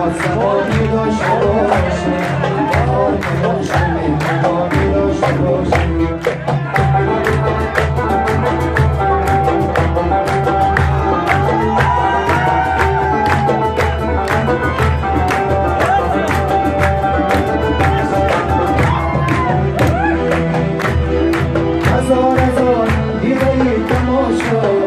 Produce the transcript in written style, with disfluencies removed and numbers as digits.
آسمانی داشته باشه بهار نباشه مهربانی داشته باشه هزار هزار دیده تماشا